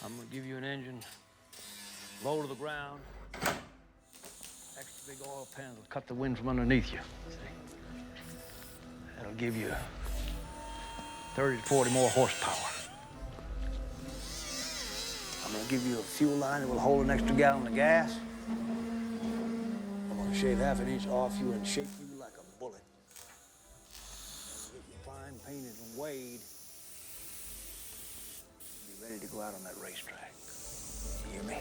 I'm gonna give you an engine, low to the ground, extra big oil pans will cut the wind from underneath you. See? That'll give you 30 to 40 more horsepower. I'm gonna give you a fuel line that will hold an extra gallon of gas. I'm gonna shave half an inch off you and shape you like a bullet. Get you primed, painted, and weighed. Be ready to go out on that racetrack. You hear me?